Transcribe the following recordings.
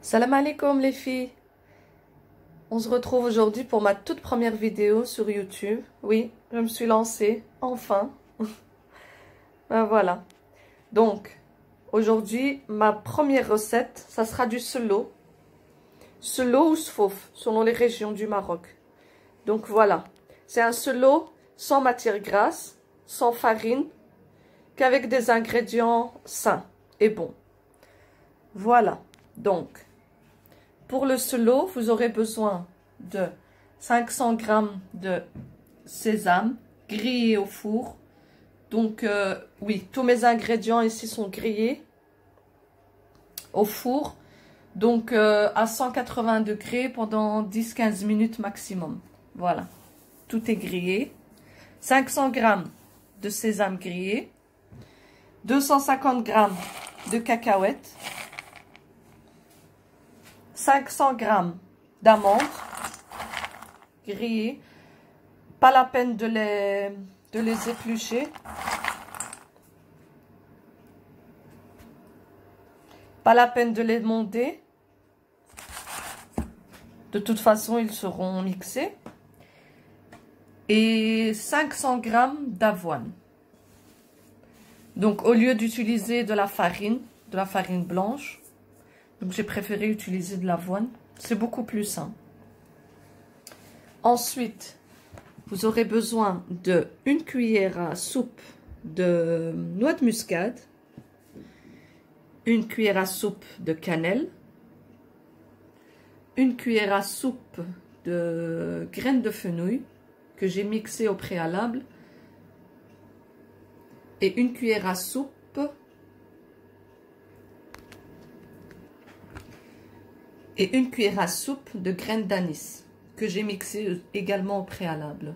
Salam alaikum les filles. On se retrouve aujourd'hui pour ma toute première vidéo sur YouTube. Oui, je me suis lancée, enfin. Ben voilà. Donc, aujourd'hui, ma première recette, ça sera du selo. Selo ou sfouf, selon les régions du Maroc. Donc voilà, c'est un selo sans matière grasse, sans farine, qu'avec des ingrédients sains et bons. Voilà, donc... Pour le selo, vous aurez besoin de 500 g de sésame grillé au four. Donc, oui, tous mes ingrédients ici sont grillés au four. Donc, à 180 degrés pendant 10-15 minutes maximum. Voilà, tout est grillé. 500 g de sésame grillé. 250 g de cacahuètes. 500 g d'amandes grillées, pas la peine de les éplucher. Pas la peine de les monder. De toute façon, ils seront mixés. Et 500 g d'avoine. Donc, au lieu d'utiliser de la farine blanche, donc j'ai préféré utiliser de l'avoine. C'est beaucoup plus sain. Ensuite, vous aurez besoin de 1 cuillère à soupe de noix de muscade, 1 cuillère à soupe de cannelle, 1 cuillère à soupe de graines de fenouil que j'ai mixé au préalable et 1 cuillère à soupe et 1 cuillère à soupe de graines d'anis que j'ai mixé également au préalable.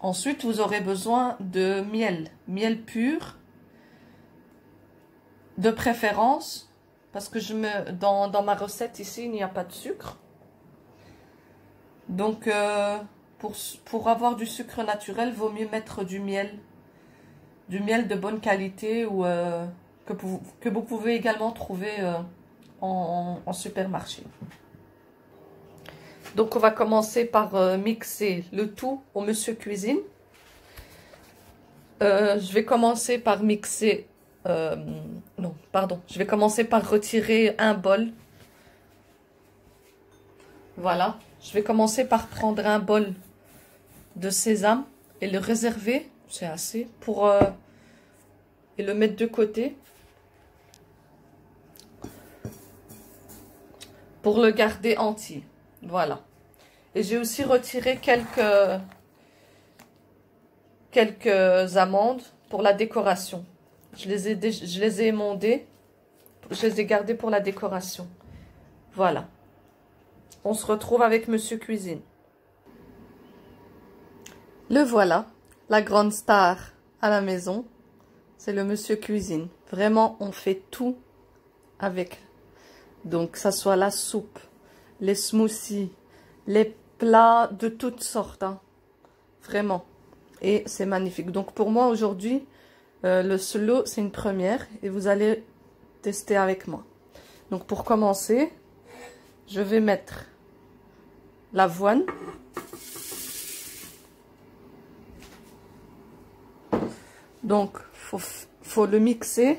Ensuite, vous aurez besoin de miel pur, de préférence, parce que dans ma recette ici, il n'y a pas de sucre. Donc, pour avoir du sucre naturel, vaut mieux mettre du miel de bonne qualité ou que vous pouvez également trouver en supermarché. Donc on va commencer par mixer le tout au monsieur cuisine. Je vais commencer par mixer je vais commencer par retirer un bol. Voilà, je vais commencer par prendre un bol de sésame et le réserver, c'est assez, et le mettre de côté. Pour le garder entier. Voilà. Et j'ai aussi retiré quelques amandes pour la décoration. Je les ai émondées. Je les ai gardées pour la décoration. Voilà. On se retrouve avec Monsieur Cuisine. Le voilà. La grande star à la maison. C'est le Monsieur Cuisine. Vraiment, on fait tout avec. Donc, ça soit la soupe, les smoothies, les plats de toutes sortes. Hein. Vraiment. Et c'est magnifique. Donc, pour moi, aujourd'hui, le selo, c'est une première. Et vous allez tester avec moi. Donc, pour commencer, je vais mettre l'avoine. Donc, faut le mixer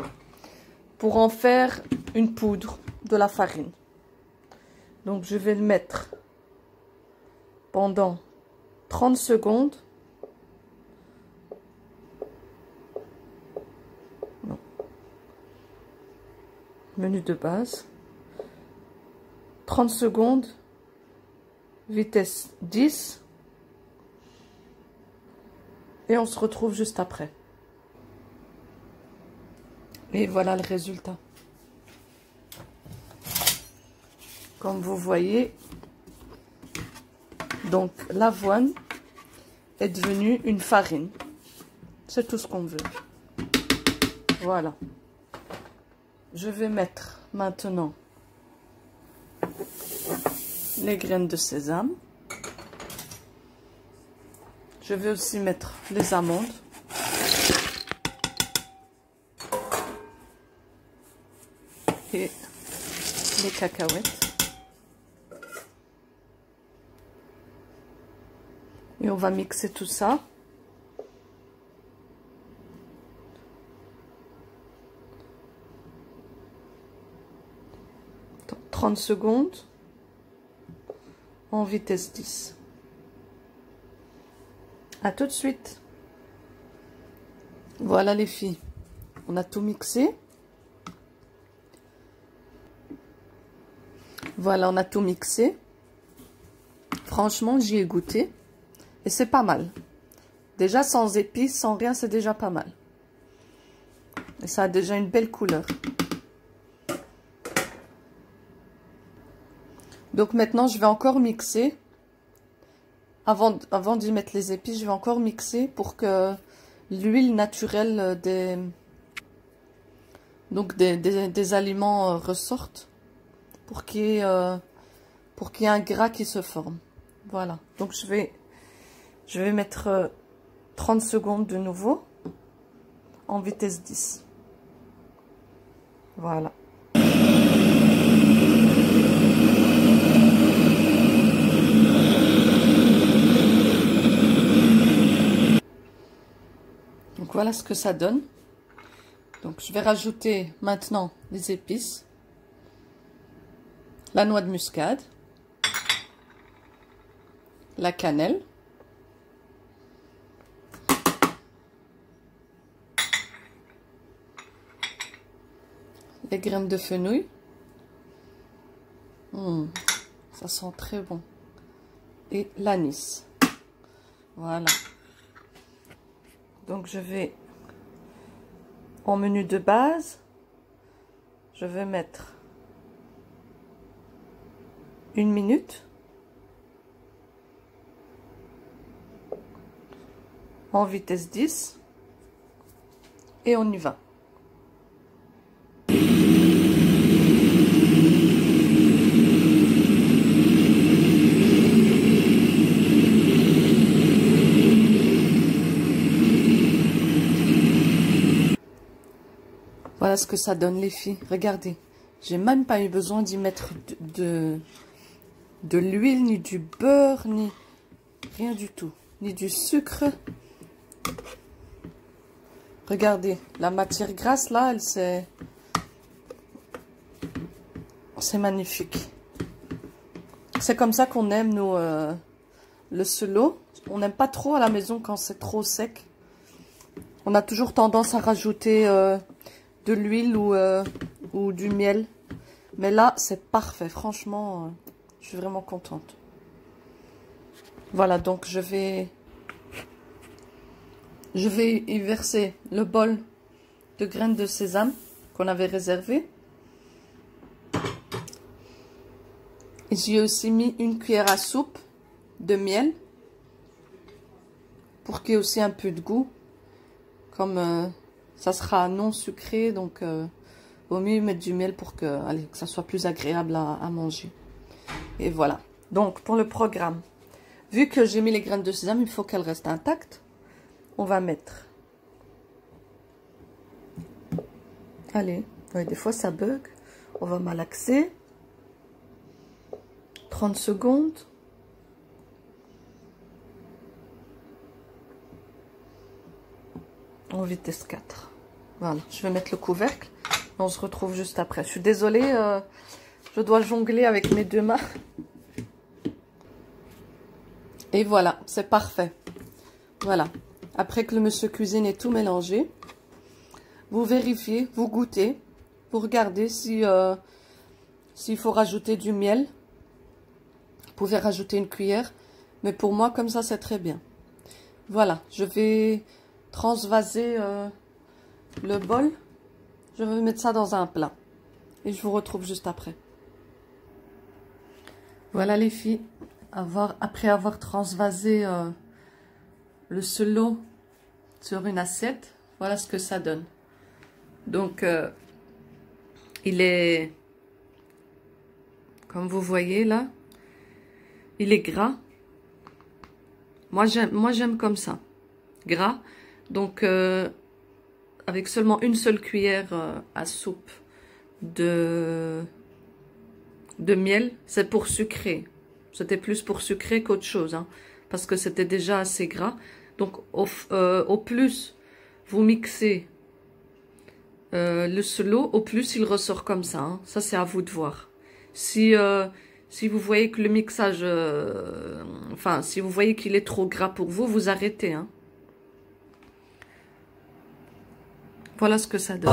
pour en faire une poudre de la farine. Donc je vais le mettre pendant 30 secondes. Non. Menu de base. 30 secondes. Vitesse 10. Et on se retrouve juste après. Et voilà le résultat. Comme vous voyez, donc l'avoine est devenue une farine. C'est tout ce qu'on veut. Voilà. Je vais mettre maintenant les graines de sésame. Je vais aussi mettre les amandes. Et les cacahuètes. Et on va mixer tout ça. Dans 30 secondes en vitesse 10. À tout de suite. Voilà les filles, on a tout mixé. Voilà, on a tout mixé. Franchement, j'y ai goûté. Et c'est pas mal. Déjà, sans épices, sans rien, c'est déjà pas mal. Et ça a déjà une belle couleur. Donc maintenant, je vais encore mixer. Avant d'y mettre les épices, je vais encore mixer pour que l'huile naturelle des aliments ressorte. Pour qu'il y ait un gras qui se forme. Voilà. Donc je vais mettre 30 secondes de nouveau en vitesse 10. Voilà. Donc voilà ce que ça donne. Donc je vais rajouter maintenant les épices. La noix de muscade. La cannelle. Les graines de fenouil. Ça sent très bon. Et l'anis. Voilà. Donc je vais en menu de base, je vais mettre 1 minute en vitesse 10 et on y va. Voilà ce que ça donne les filles. Regardez, j'ai même pas eu besoin d'y mettre de l'huile, ni du beurre, ni rien du tout, ni du sucre. Regardez, la matière grasse là, c'est magnifique. C'est comme ça qu'on aime nous le selo. On n'aime pas trop à la maison quand c'est trop sec. On a toujours tendance à rajouter de l'huile ou du miel. Mais là, c'est parfait. Franchement, je suis vraiment contente. Voilà, donc je vais y verser le bol de graines de sésame qu'on avait réservé. Et j'y ai aussi mis 1 cuillère à soupe de miel pour qu'il y ait aussi un peu de goût. Comme ça sera non sucré, donc vaut mieux mettre du miel pour que ça soit plus agréable à manger. Et voilà. Donc pour le programme, vu que j'ai mis les graines de sésame, il faut qu'elles restent intactes. On va mettre... Allez, ouais, des fois ça bug. On va malaxer. 30 secondes. En vitesse 4. Voilà, je vais mettre le couvercle. On se retrouve juste après. Je suis désolée, je dois jongler avec mes 2 mains. Et voilà, c'est parfait. Voilà. Après que le monsieur cuisine est tout mélangé, vous vérifiez, vous goûtez, vous regardez si s'il faut rajouter du miel. Vous pouvez rajouter 1 cuillère, mais pour moi, comme ça, c'est très bien. Voilà, je vais transvaser le bol. Je vais mettre ça dans un plat. Et je vous retrouve juste après. Voilà les filles, après avoir transvasé le selo sur une assiette, voilà ce que ça donne. Donc, il est, comme vous voyez là, il est gras. Moi j'aime comme ça, gras. Donc, avec seulement 1 seule cuillère à soupe de de miel, c'est pour sucrer. C'était plus pour sucrer qu'autre chose, hein, parce que c'était déjà assez gras. Donc, au plus vous mixez le slow, au plus il ressort comme ça. Hein. Ça, c'est à vous de voir. Si vous voyez que le mixage, enfin, si vous voyez qu'il est trop gras pour vous, vous arrêtez. Hein. Voilà ce que ça donne.